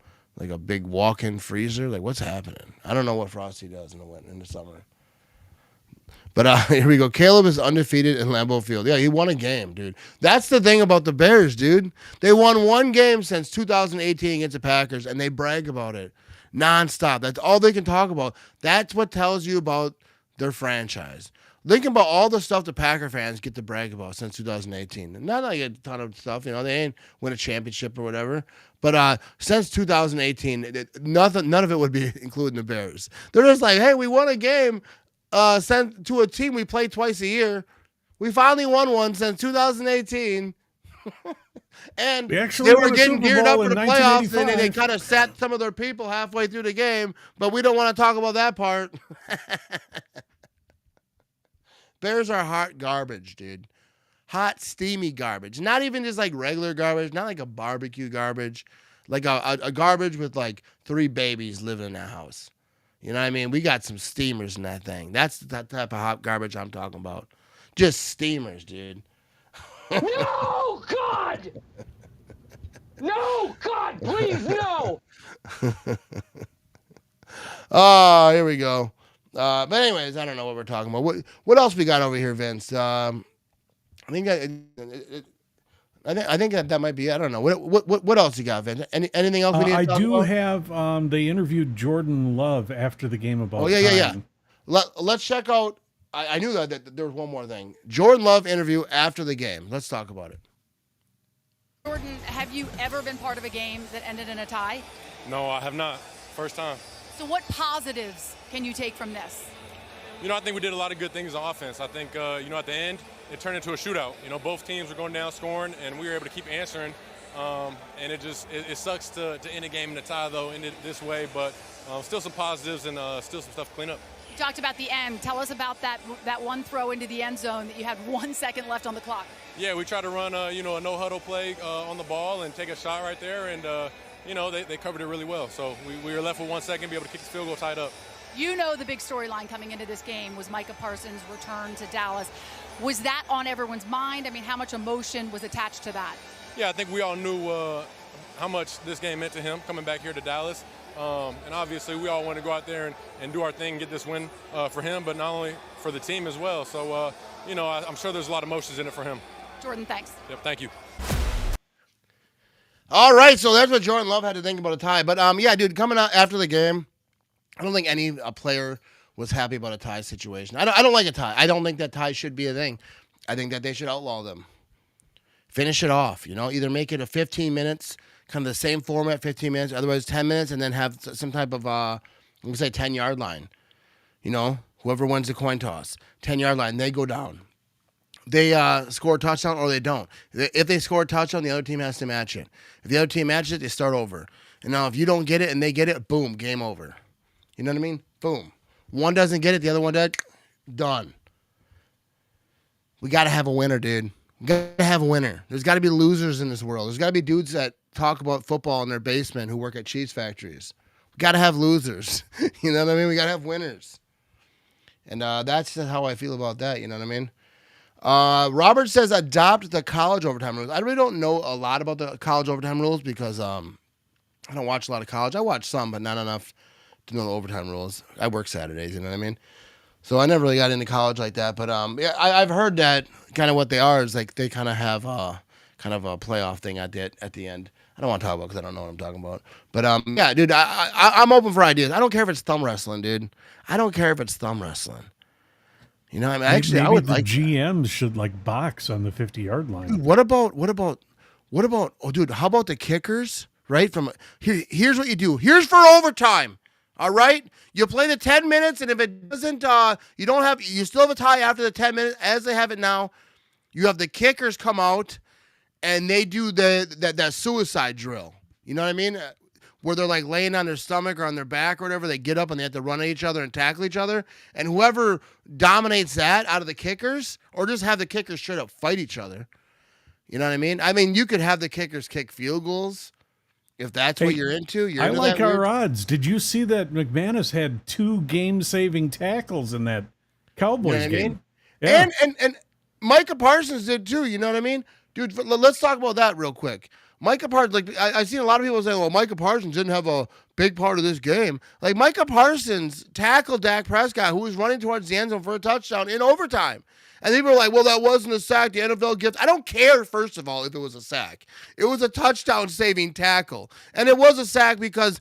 big walk-in freezer? Like, what's happening? I don't know what Frosty does in the summer. But here we go. Caleb is undefeated in Lambeau Field. Yeah, he won a game, dude. That's the thing about the Bears, dude. They won one game since 2018 against the Packers, and they brag about it nonstop. That's all they can talk about. That's what tells you about their franchise. Think about all the stuff the Packer fans get to brag about since 2018. Not like a ton of stuff, they ain't win a championship or whatever. But since 2018, none of it would be including the Bears. They're just like, hey, we won a game. Sent to a team we play twice a year. We finally won one since 2018. And they were getting geared up for the playoffs, and they kind of sat some of their people halfway through the game, but we don't want to talk about that part. Bears are hot garbage, dude. Hot, steamy garbage. Not even just like regular garbage, not like a barbecue garbage, like a garbage with like 3 babies living in that house. You know what I mean? We got some steamers in that thing. That's the type of hot garbage I'm talking about. Just steamers, dude. No, God! No, God, please, no! Oh, here we go. But anyways, I don't know what we're talking about. What else we got over here, Vince? I think that might be. I don't know. What else you got, Vince? Anything else we need to talk about? Have. They interviewed Jordan Love after the game about. Oh yeah. Let's check out. I knew that there was one more thing. Jordan Love interview after the game. Let's talk about it. Jordan, have you ever been part of a game that ended in a tie? No, I have not. First time. So what positives can you take from this? I think we did a lot of good things on offense. I think, at the end, it turned into a shootout. Both teams were going down scoring, and we were able to keep answering. And it sucks to end a game in a tie, though, end it this way. But still some positives and still some stuff to clean up. You talked about the end. Tell us about that one throw into the end zone that you had 1 second left on the clock. Yeah, we tried to run a no-huddle play on the ball and take a shot right there, and they covered it really well. So we were left with 1 second, be able to kick the field goal tied up. The big storyline coming into this game was Micah Parsons' return to Dallas. Was that on everyone's mind? I mean, how much emotion was attached to that? Yeah, I think we all knew how much this game meant to him coming back here to Dallas. And obviously, we all want to go out there and do our thing and get this win for him, but not only for the team as well. So, I'm sure there's a lot of emotions in it for him. Jordan, thanks. Yep, thank you. All right, so that's what Jordan Love had to think about a tie. But yeah, dude, coming out after the game, I don't think any player was happy about a tie situation. I don't like a tie. I don't think that ties should be a thing. I think that they should outlaw them. Finish it off. Either make it a 15 minutes, kind of the same format, 15 minutes. Otherwise, 10 minutes, and then have some type of let's say 10-yard line. Whoever wins the coin toss, 10-yard line, they go down. They score a touchdown or they don't. If they score a touchdown, the other team has to match it. If the other team matches it, they start over. And now if you don't get it and they get it, boom, game over. You know what I mean? Boom. One doesn't get it, the other one does. Done. We got to have a winner, dude. We got to have a winner. There's got to be losers in this world. There's got to be dudes that talk about football in their basement who work at cheese factories. We got to have losers. You know what I mean? We got to have winners. And that's just how I feel about that. You know what I mean? Robert says adopt the college overtime rules. I really don't know a lot about the college overtime rules because I don't watch a lot of college. I watch some, but not enough to know the overtime rules. I work Saturdays, you know what I mean? So I never really got into college like that. But yeah, I've heard that kind of what they are is like they kind of have kind of a playoff thing at the end. I don't want to talk about it because I don't know what I'm talking about. But yeah, dude, I'm open for ideas. I don't care if it's thumb wrestling, dude. I don't care if it's thumb wrestling. I mean, actually, maybe I would the like GMs should like box on the 50-yard line. Dude, what about? Oh, dude, how about the kickers? Right from here's what you do. Here's for overtime. All right, you play the 10 minutes, and if it doesn't, you still have a tie after the 10 minutes, as they have it now. You have the kickers come out, and they do that suicide drill. You know what I mean? Where they're like laying on their stomach or on their back or whatever, they get up and they have to run at each other and tackle each other. And whoever dominates that out of the kickers, or just have the kickers straight up fight each other. You know what I mean? I mean, you could have the kickers kick field goals if that's what you're into. I like our odds. Did you see that McManus had 2 game-saving tackles in that Cowboys game? Yeah. And Micah Parsons did too. You know what I mean? Dude, let's talk about that real quick. Micah Parsons, like I've seen a lot of people saying, well, Micah Parsons didn't have a big part of this game. Like Micah Parsons tackled Dak Prescott, who was running towards the end zone for a touchdown in overtime. And people were like, well, that wasn't a sack. The NFL gets. I don't care, first of all, if it was a sack. It was a touchdown-saving tackle. And it was a sack because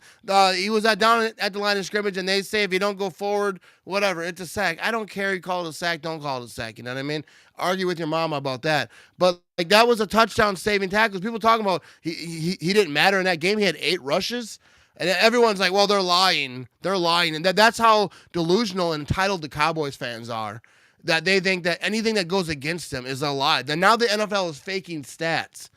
he was down at the line of scrimmage, and they say if you don't go forward, whatever, it's a sack. I don't care. You call it a sack, don't call it a sack. You know what I mean? Argue with your mama about that. But like that was a touchdown-saving tackle. People talking about he didn't matter in that game. He had 8 rushes. And everyone's like, well, they're lying. They're lying. And that's how delusional and entitled the Cowboys fans are. That they think that anything that goes against them is a lie. Then now the NFL is faking stats.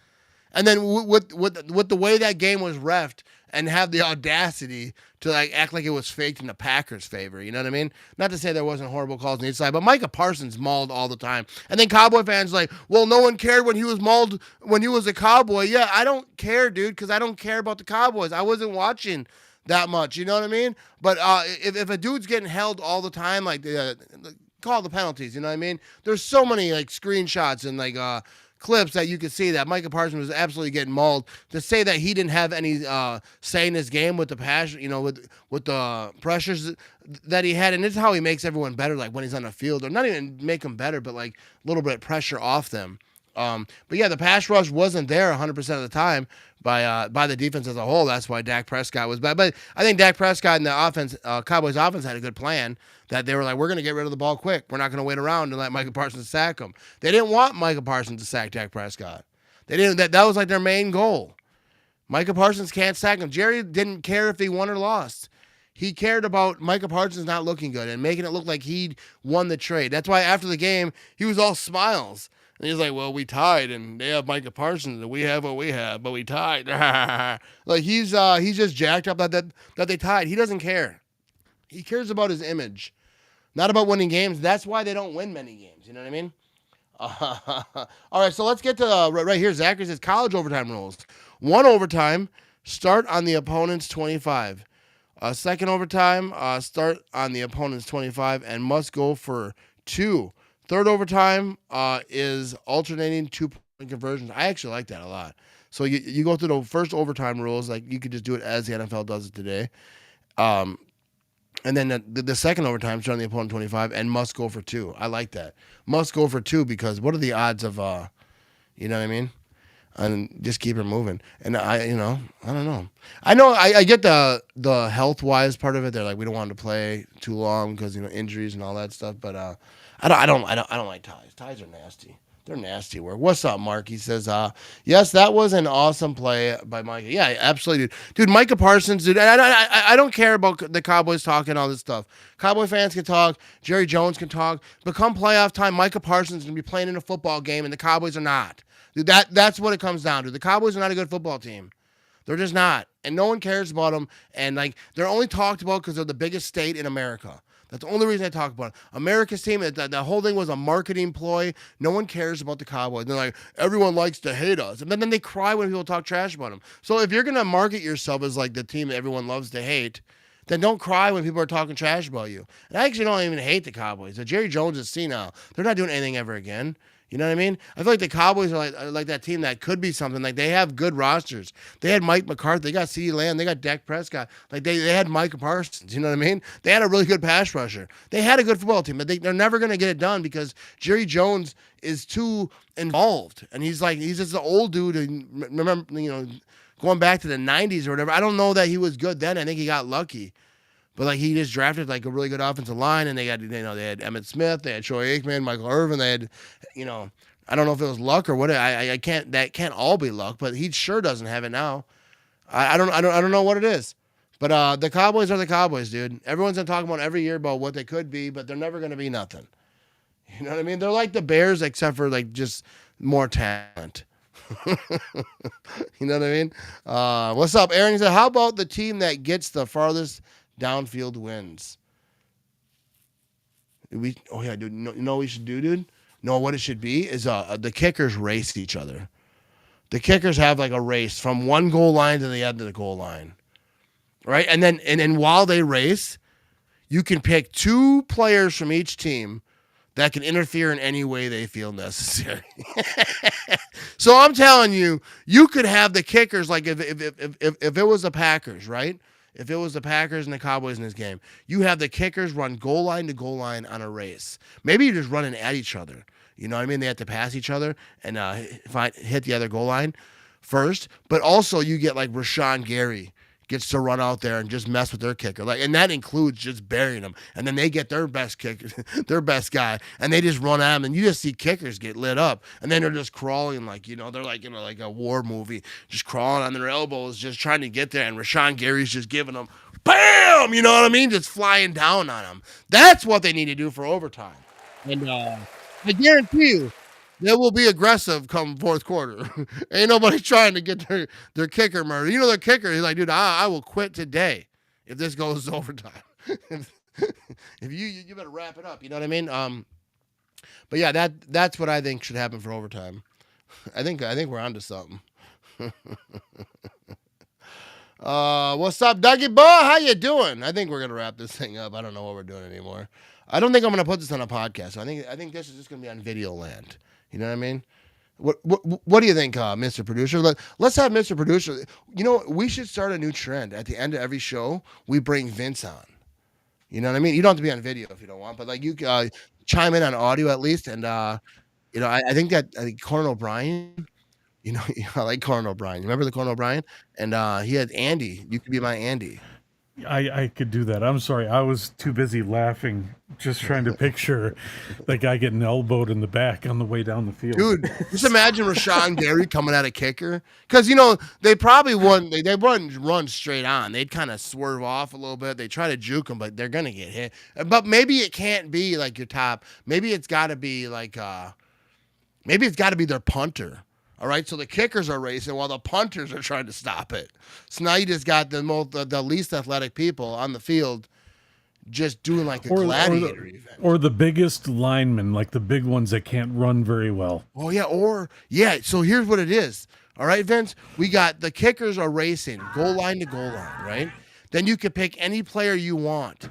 And then with the way that game was reffed and have the audacity to like act like it was faked in the Packers' favor. You know what I mean? Not to say there wasn't horrible calls on each side, but Micah Parsons mauled all the time. And then Cowboy fans like, well, no one cared when he was mauled when he was a Cowboy. Yeah, I don't care, dude, because I don't care about the Cowboys. I wasn't watching that much. You know what I mean? But if a dude's getting held all the time, like call the penalties, you know what I mean? There's so many like screenshots and like clips that you could see that Micah Parsons was absolutely getting mauled. To say that he didn't have any say in his game with the passion, with the pressures that he had, and this is how he makes everyone better, like when he's on the field, or not even make them better, but like a little bit of pressure off them. But yeah, the pass rush wasn't there 100% of the time by the defense as a whole. That's why Dak Prescott was bad. But I think Dak Prescott and the offense, Cowboys offense, had a good plan that they were like, we're going to get rid of the ball quick. We're not going to wait around and let Micah Parsons sack him. They didn't want Micah Parsons to sack Dak Prescott. They didn't. That was like their main goal. Micah Parsons can't sack him. Jerry didn't care if he won or lost. He cared about Micah Parsons not looking good and making it look like he won the trade. That's why after the game, he was all smiles. And he's like, well, we tied, and they have Micah Parsons, and we have what we have, but we tied. Like, he's just jacked up that they tied. He doesn't care. He cares about his image, not about winning games. That's why they don't win many games. You know what I mean? All right, so let's get to right here. Zachary says college overtime rules. 1 overtime, start on the opponent's 25. Second overtime, start on the opponent's 25 and must go for 2. Third overtime is alternating 2-point conversions. I actually like that a lot. So you go through the first overtime rules, like you could just do it as the NFL does it today. And then the second overtime, start on the opponent 25 and must go for 2. I like that. Must go for 2 because what are the odds of, you know what I mean? and just keep her moving. And I don't know. I know I get the health wise part of it. They're like, we don't want him to play too long because injuries and all that stuff. But I don't like ties. Ties are nasty. They're nasty work. What's up, Mark? He says, yes, that was an awesome play by Micah. Yeah, absolutely, dude. Micah Parsons, dude. I don't care about the Cowboys talking all this stuff. Cowboy fans can talk. Jerry Jones can talk. But come playoff time, Micah Parsons is gonna be playing in a football game, and the Cowboys are not. Dude, that's what it comes down to. The Cowboys are not a good football team. They're just not, and no one cares about them. And like they're only talked about because they're the biggest state in America. That's the only reason I talk about it. America's team, the whole thing was a marketing ploy. No one cares about the Cowboys. They're like, everyone likes to hate us. And then they cry when people talk trash about them. So if you're going to market yourself as like the team that everyone loves to hate, then don't cry when people are talking trash about you. And I actually don't even hate the Cowboys. Jerry Jones is senile. They're not doing anything ever again. You know what I mean? I feel like the Cowboys are like that team that could be something. Like they have good rosters. They had Mike McCarthy. They got CeeDee Lamb. They got Dak Prescott. Like they had Micah Parsons. You know what I mean? They had a really good pass rusher. They had a good football team, but they're never going to get it done because Jerry Jones is too involved. And he's just an old dude. And remember, going back to the 90s or whatever. I don't know that he was good then. I think he got lucky. But like he just drafted like a really good offensive line, and they had they had Emmitt Smith, they had Troy Aikman, Michael Irvin, they had I don't know if it was luck or what. I can't that can't all be luck, but he sure doesn't have it now. I don't know what it is. But the Cowboys are the Cowboys, dude. Everyone's gonna talk about every year about what they could be, but they're never gonna be nothing. You know what I mean? They're like the Bears, except for like just more talent. You know what I mean? What's up, Aaron? He said, how about the team that gets the farthest downfield wins? Dude, you know what we should do, dude? No, what it should be is the kickers race each other. The kickers have like a race from one goal line to the end of the goal line, right? And then while they race, you can pick 2 players from each team that can interfere in any way they feel necessary. So I'm telling you, you could have the kickers like if it was the Packers, right? If it was the Packers and the Cowboys in this game, you have the kickers run goal line to goal line on a race. Maybe you're just running at each other. You know what I mean? They have to pass each other and hit the other goal line first. But also you get like Rashawn Gary gets to run out there and just mess with their kicker. And that includes just burying them. And then they get their best kicker, their best guy, and they just run at him. And you just see kickers get lit up. And then they're just crawling they're like like a war movie, just crawling on their elbows, just trying to get there. And Rashawn Gary's just giving them, bam! You know what I mean? Just flying down on them. That's what they need to do for overtime. And I guarantee you, they will be aggressive come fourth quarter. Ain't nobody trying to get their kicker murdered. Their kicker, he's like, dude, I will quit today if this goes to overtime. If you better wrap it up. You know what I mean? But yeah, that's what I think should happen for overtime. I think we're onto something. What's up, Dougie Boy? How you doing? I think we're gonna wrap this thing up. I don't know what we're doing anymore. I don't think I'm gonna put this on a podcast. I think this is just gonna be on video land. You know what I mean? What do you think, Mr. Producer? Let's have Mr. Producer. We should start a new trend. At the end of every show, we bring Vince on. You know what I mean? You don't have to be on video if you don't want, but like you chime in on audio at least. And I think Conan O'Brien. I like Conan O'Brien. You remember the Conan O'Brien? And he had Andy. You could be my Andy. I could do that. I'm sorry. I was too busy laughing, just trying to picture that guy getting elbowed in the back on the way down the field. Dude, just imagine Rashawn Gary coming at a kicker. Because, they probably wouldn't, they wouldn't run straight on. They'd kind of swerve off a little bit. They try to juke them, but they're going to get hit. But maybe it can't be like your top. Maybe it's got to be like, maybe it's got to be their punter. All right, so the kickers are racing while the punters are trying to stop it. So now you just got the least athletic people on the field just doing like a gladiator event. Or the biggest linemen, like the big ones that can't run very well. Oh, yeah. So here's what it is. All right, Vince, we got the kickers are racing goal line to goal line, right? Then you can pick any player you want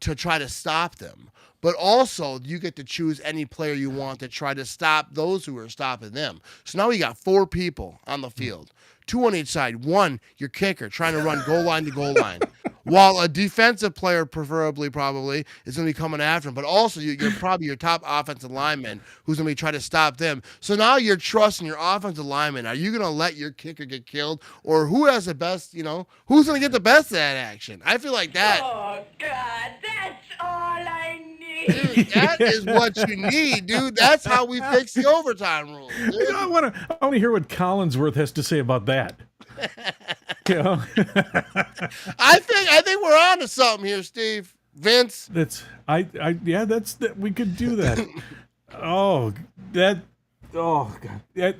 to try to stop them. But also, you get to choose any player you want to try to stop those who are stopping them. So now we got 4 people on the field, 2 on each side. 1, your kicker, trying to run goal line to goal line. while a defensive player, preferably, probably, is going to be coming after him. But also, you're probably your top offensive lineman who's going to be trying to stop them. So now you're trusting your offensive lineman. Are you going to let your kicker get killed? Or who has the best, who's going to get the best of that action? I feel like that. Oh, God, that's all I need. Dude, that is what you need, dude. That's how we fix the overtime rules. Dude. I want to hear what Collinsworth has to say about that. I think we're on to something here, Steve. Vince. We could do that. Oh God.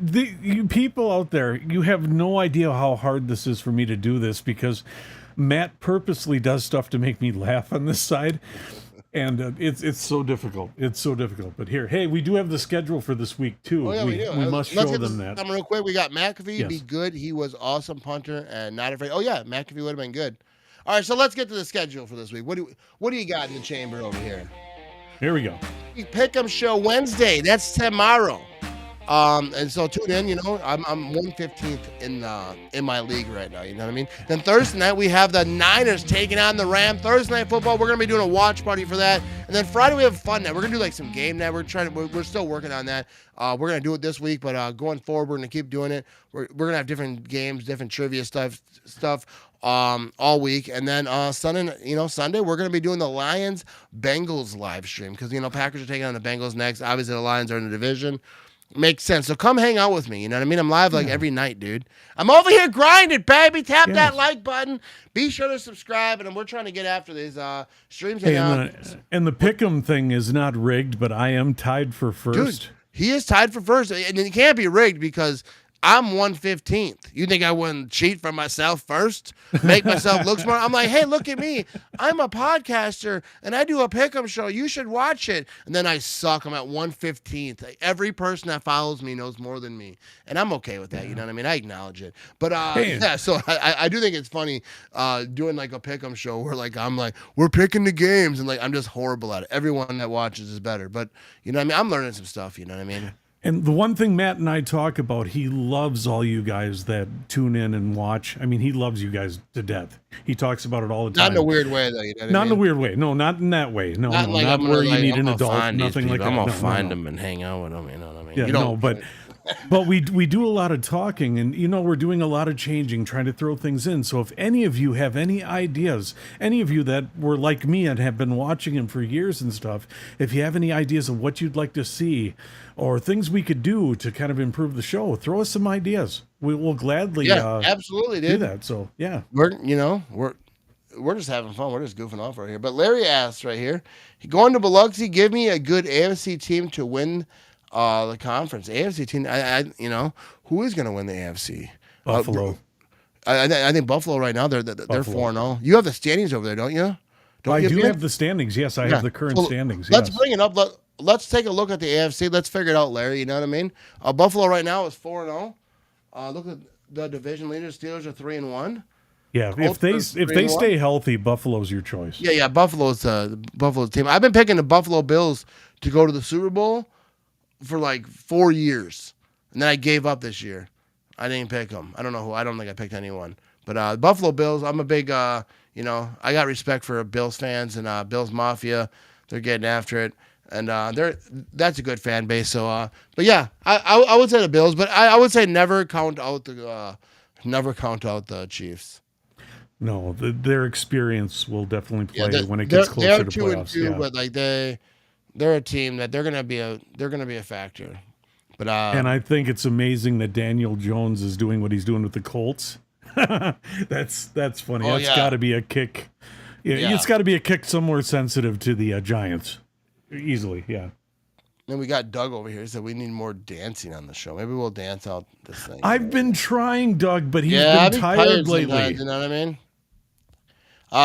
You people out there, you have no idea how hard this is for me to do this because Matt purposely does stuff to make me laugh on this side. And it's so difficult. It's so difficult. But hey, we do have the schedule for this week too. Oh, yeah, we do. We must show them that. Real quick, we got McAfee. Yes. Be good. He was awesome punter and not afraid. Oh yeah, McAfee would have been good. All right, so let's get to the schedule for this week. What do you got in the chamber over here? Here we go. Pick'em show Wednesday. That's tomorrow. And so tune in. I'm 115th in my league right now. You know what I mean? Then Thursday night we have the Niners taking on the Rams. Thursday night football, we're gonna be doing a watch party for that. And then Friday we have fun night. We're gonna do like some game night. We're still working on that. We're gonna do it this week, but going forward we're gonna keep doing it. We're gonna have different games, different trivia stuff all week. And then Sunday we're gonna be doing the Lions Bengals live stream because Packers are taking on the Bengals next. Obviously the Lions are in the division. Makes sense. So come hang out with me. You know what I mean? I'm live every night, dude. I'm over here grinding, baby. Tap that like button. Be sure to subscribe. And we're trying to get after these streams. And the Pick'em thing is not rigged, but I am tied for first. Dude, he is tied for first. And it can't be rigged because I'm 115th. You think I wouldn't cheat for myself first? Make myself look smart? I'm like, hey, look at me. I'm a podcaster, and I do a pick'em show. You should watch it. And then I suck. I'm at 115th. Every person that follows me knows more than me. And I'm okay with that. You know what I mean? I acknowledge it. But, so I do think it's funny doing like a pick'em show where I'm like, we're picking the games. And I'm just horrible at it. Everyone that watches is better. But, you know what I mean? I'm learning some stuff. You know what I mean? And the one thing Matt and I talk about, he loves all you guys that tune in and watch. I mean, he loves you guys to death. He talks about it all the time. Not in a weird way, though. You know what not I mean? in a weird way. No, not in that way. No, not not where you need an adult. Nothing like that. I'm going to find them and hang out with them. You know what I mean? Yeah, but we do a lot of talking, and we're doing a lot of changing, trying to throw things in. So if any of you have any ideas, any of you that were like me and have been watching him for years and stuff, if you have any ideas of what you'd like to see or things we could do to kind of improve the show, throw us some ideas. We will gladly absolutely do that. So yeah, we're just having fun. We're just goofing off right here. But Larry asks right here, going to Biloxi, give me a good AFC team to win the conference. AFC team, who is going to win the AFC? Buffalo. I think Buffalo right now, they're 4-0. You have the standings over there, don't you? I do have the standings. Yes, I have the current standings. Let's bring it up. Let's take a look at the AFC. Let's figure it out, Larry. You know what I mean? Buffalo right now is 4-0. Look at the division leaders. Steelers are 3-1. Yeah, if they stay healthy, Buffalo's your choice. Yeah, Buffalo's team. I've been picking the Buffalo Bills to go to the Super Bowl for 4 years, and then I gave up this year. I didn't pick them. I don't know who. I don't think I picked anyone. But Buffalo Bills, I'm a big, I got respect for Bills fans and Bills Mafia. They're getting after it, and that's a good fan base. So, but yeah, I would say the Bills, but I would say never count out the Chiefs. No, their experience will definitely play when it gets closer to playoffs. They're 2-2, but they're a team that they're gonna be a factor. But and I think it's amazing that Daniel Jones is doing what he's doing with the Colts. That's funny. That's got to be a kick. Yeah, it's got to be a kick somewhere sensitive to the Giants. Easily, yeah. Then we got Doug over here. He said we need more dancing on the show. Maybe we'll dance out this thing. I've been trying, Doug, but he's been tired lately. You know what I mean?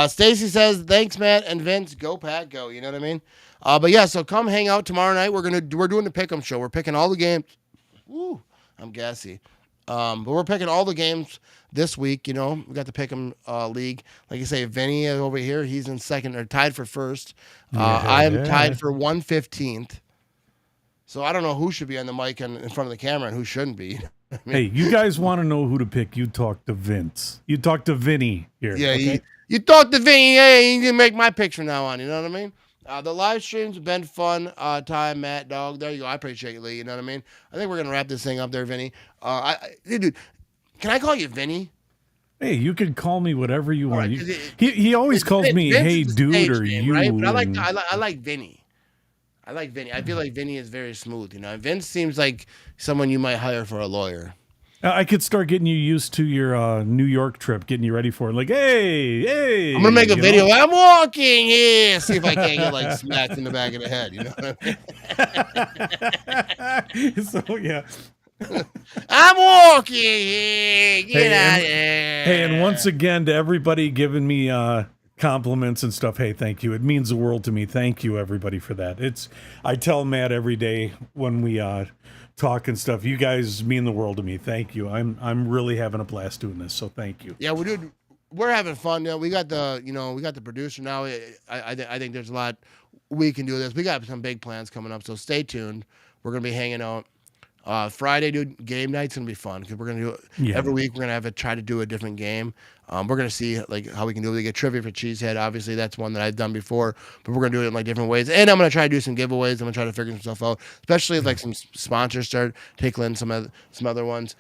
Stacy says, thanks, Matt and Vince. Go, Pat, go. You know what I mean? But yeah, so come hang out tomorrow night. We're doing the Pick'em show. We're picking all the games. Woo, I'm gassy. But we're picking all the games this week. We got the Pick'em league. Like you say, Vinny over here, he's in second or tied for first. I am tied for 115th. So I don't know who should be on the mic in front of the camera and who shouldn't be. Hey, you guys want to know who to pick? You talk to Vince. You talk to Vinny here. Yeah, okay? You thought the Vinny, hey, you can make my picture now on. You know what I mean? The live streams have been fun. Time, Matt, dog. There you go. I appreciate you, Lee. You know what I mean? I think we're gonna wrap this thing up there, Vinny. Dude, can I call you Vinny? Hey, you can call me whatever you All want. right, 'cause He always calls me, Vince hey, is a dude, stage or name, you. right? But and- I like Vinny. I like Vinny. I feel like Vinny is very smooth. You know, Vince seems like someone you might hire for a lawyer. I could start getting you used to your New York trip, getting you ready for it. Like, hey. I'm gonna make a you video. know? I'm walking here. See if I can't get like smacked in the back of the head. You know what I mean? So, yeah. I'm walking here. Get out of here. Hey, and once again, to everybody giving me compliments and stuff, hey, thank you. It means the world to me. Thank you, everybody, for that. I tell Matt every day when we talk and stuff, you guys mean the world to me. Thank you. I'm really having a blast doing this, so thank you. Yeah, we're having fun. You know, we got the producer now. I think there's a lot we can do with this. We got some big plans coming up, so stay tuned. We're gonna be hanging out. Friday, dude, game night's gonna be fun because we're gonna do it every week. We're gonna try to do a different game. We're gonna see like how we can do it. We get trivia for Cheesehead. Obviously, that's one that I've done before, but we're gonna do it in like different ways. And I'm gonna try to do some giveaways. I'm gonna try to figure some stuff out, especially if like some sponsors start tickling some other ones.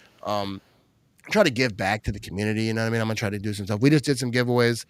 Try to give back to the community. You know what I mean? I'm gonna try to do some stuff. We just did some giveaways,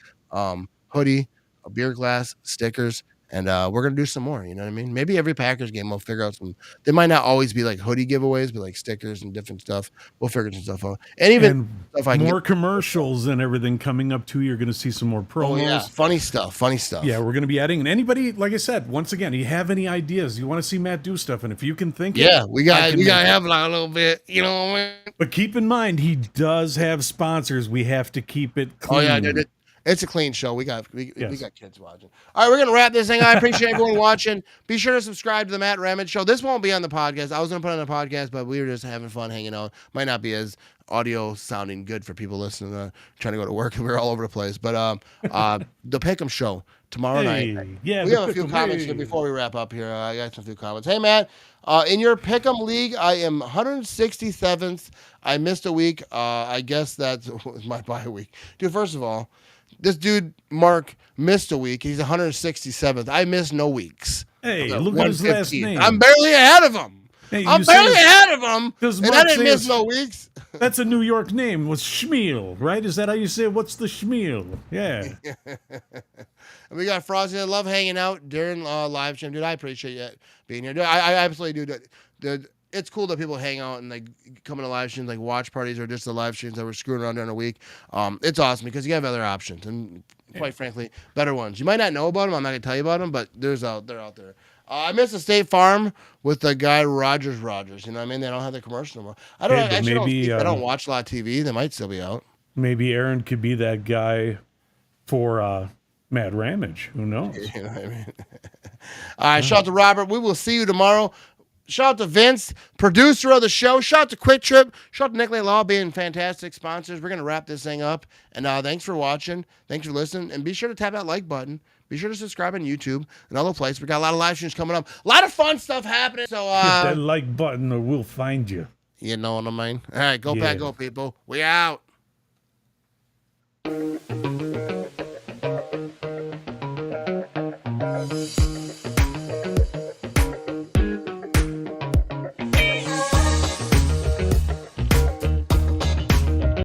hoodie, a beer glass, stickers. And we're going to do some more, you know what I mean? Maybe every Packers game we'll figure out some. They might not always be like hoodie giveaways, but like stickers and different stuff. We'll figure some stuff out. And even stuff I can more commercials and everything coming up too. You're going to see some more promos. Oh, yeah. Funny stuff. Yeah, we're going to be adding. And anybody, like I said, once again, you have any ideas, you want to see Matt do stuff, and if you can think we got to have like a little bit, you know what I mean? But keep in mind, he does have sponsors. We have to keep it clean. Oh, yeah, dude. It's a clean show. We got kids watching. All right, we're gonna wrap this thing. I appreciate everyone watching. Be sure to subscribe to the Matt Ramage Show. This won't be on the podcast. I was gonna put it on the podcast, but we were just having fun hanging out. Might not be as audio sounding good for people listening, trying to go to work. We're all over the place. But the Pick'em Show tomorrow night. Yeah, we have a few comments here before we wrap up here. I got some few comments. Hey, Matt. In your Pick'em League, I am 167th. I missed a week. I guess that was my bye week. Dude, first of all, this dude, Mark, missed a week. He's 167th. I missed no weeks. Hey, look at his last name. I'm barely ahead of him. Hey, I'm barely ahead of him. And I didn't miss says- no weeks. That's a New York name. Was Schmiel, right? Is that how you say it? What's the Schmiel? Yeah. And we got Frosty. I love hanging out during live stream. Dude, I appreciate you being here. Dude, I absolutely do. Dude, it's cool that people hang out and like come to live streams, like watch parties or just the live streams that we're screwing around during a week. It's awesome because you have other options and quite frankly, better ones. You might not know about them. I'm not gonna tell you about them, but they're out there. I missed a State Farm with the guy Rogers. You know what I mean? They don't have the commercial anymore. I don't know. Maybe I don't watch a lot of TV. They might still be out. Maybe Aaron could be that guy for Matt Ramage. Who knows? You know what I mean? All right, shout out to Robert. We will see you tomorrow. Shout out to Vince, producer of the show. Shout out to Quick Trip. Shout out to Nick Law being fantastic sponsors. We're going to wrap this thing up. And thanks for watching. Thanks for listening. And be sure to tap that like button. Be sure to subscribe on YouTube and other places. We got a lot of live streams coming up. A lot of fun stuff happening. So hit that like button or we'll find you. You know what I mean? All right, go Pack, go people. We out.